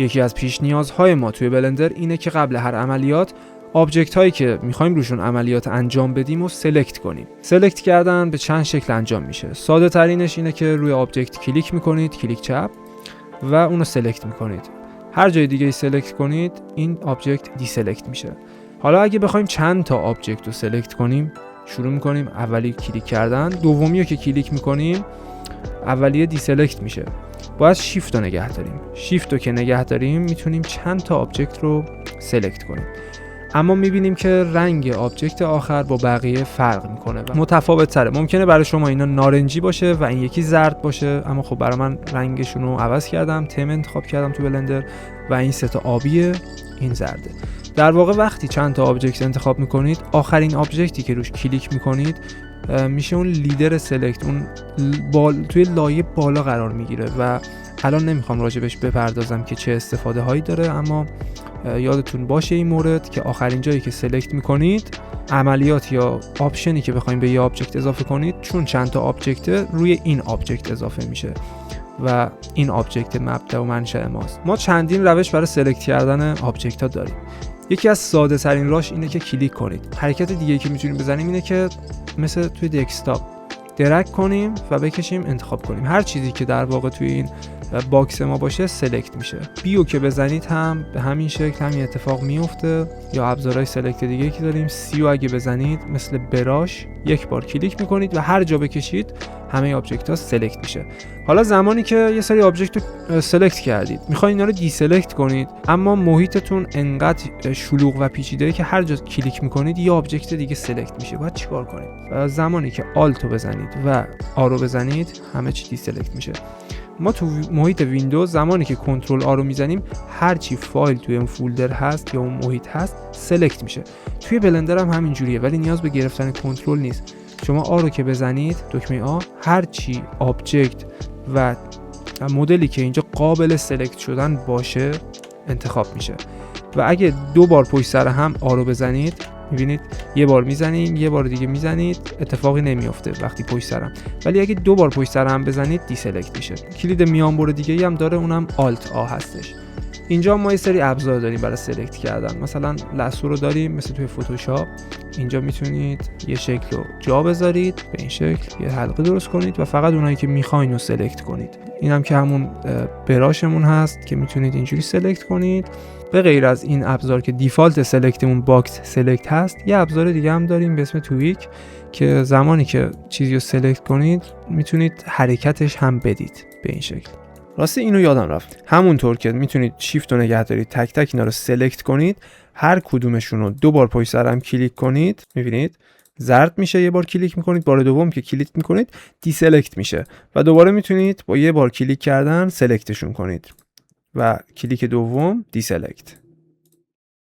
یکی از پیش نیازهای ما توی بلندر اینه که قبل هر عملیات آبجکت هایی که میخوایم روشون عملیات انجام بدیم و سلکت کنیم. سلکت کردن به چند شکل انجام میشه. ساده ترینش اینه که روی آبجکت کلیک میکنید، کلیک چپ، و اونو سلکت میکنید. هر جای دیگه ای سلکت کنید این آبجکت دی سلکت میشه. حالا اگه بخوایم چند تا آبجکت رو سلکت کنیم، شروع میکنیم اولی کلیک کردن، دومی رو که کلیک میکنیم اولیه دی سلکت میشه. باید شیفت رو نگه داریم. شیفت رو که نگه داریم میتونیم چند تا آبجکت رو سلکت کنیم. اما میبینیم که رنگ آبجکت آخر با بقیه فرق میکنه و متفاوت تره. ممکنه برای شما اینا نارنجی باشه و این یکی زرد باشه، اما خب برای من رنگشون رو عوض کردم، تم انتخاب کردم تو بلندر و این سه تا آبیه، این زرده. در واقع وقتی چند تا آبجکت انتخاب میکنید، آخرین آبجکتی که روش کلیک میکنید میشه اون لیدر سلکت، اون توی لایه بالا قرار میگیره و الان نمیخوام راجبش بپردازم که چه استفاده هایی داره، اما یادتون باشه این مورد که آخرین جایی که سلکت میکنید عملیات یا آپشنی که بخواید به یه آبجکت اضافه کنید، چون چند تا آبجکت روی این آبجکت اضافه میشه و این آبجکت مبدأ و منشأ ماست. ما چندین روش برای سلکت کردن آبجکت ها داریم. یکی از ساده ترین راهش اینه که کلیک کنید. حرکت دیگه‌ای که میتونیم بزنیم اینه که مثل توی دسکتاپ درگ کنیم و بکشیم انتخاب کنیم. هر چیزی که در واقع توی این باکس ما باشه سلکت میشه. بیو که بزنید هم به همین شکل همین اتفاق میفته، یا ابزارهای سلکت دیگه که داریم. سیو اگه بزنید مثل براش یک بار کلیک میکنید و هر جا بکشید همه آبجکت ها سلکت میشه. حالا زمانی که یه سری آبجکت رو سلکت کردید میخواید اینا رو دی سلکت کنید، اما محیطتون انقدر شلوغ و پیچیده که هر جا کلیک میکنید یه آبجکت دیگه سلکت میشه. باید چیکار کنید؟ زمانی که آلت رو بزنید و آ رو بزنید همه چی دی سلکت میشه. ما تو محیط ویندوز زمانی که کنترل آ رو میزنیم هر چی فایل توی اون فولدر هست یا اون محیط هست سلکت میشه. توی بلندر هم همین جوریه، ولی نیاز به گرفتن کنترل نیست. شما آ رو که بزنید، دکمه آ، هر چی آبجکت و مدلی که اینجا قابل سلکت شدن باشه انتخاب میشه. و اگه دو بار پشت سر هم آ رو بزنید، میبینید یه بار میزنید یه بار دیگه میزنید اتفاقی نمیافته وقتی پشت سرم، ولی اگه دو بار پشت سر هم بزنید دی سلکت میشه. کلید میانبر دیگه هم داره، اونم آلت آ هستش. اینجا ما یه سری ابزار داریم برای سلکت کردن. مثلا لسو رو داریم مثل توی فتوشاپ. اینجا میتونید یه شکل رو جا بذارید، به این شکل یه حلقه درست کنید و فقط اونایی که میخواین رو سلکت کنید. اینم که همون براشمون هست که میتونید اینجوری سلکت کنید. به غیر از این ابزار که دیفالت سلکتمون باکس سلکت هست، یه ابزار دیگه هم داریم به اسم تویک که زمانی که چیزی رو سلکت کنید میتونید حرکتش هم بدید به این شکل. راستی اینو یادم رفت، همونطور که میتونید شیفت رو نگه دارید تک تک اینا رو سلکت کنید، هر کدومشون رو دو بار پشت سر هم کلیک کنید، میبینید زرد میشه. یه بار کلیک میکنید، بار دوم که کلیک میکنید دی سلکت میشه و دوباره میتونید با یه بار کلیک کردن سلکتشون کنید و کلیک دوم دی سلکت.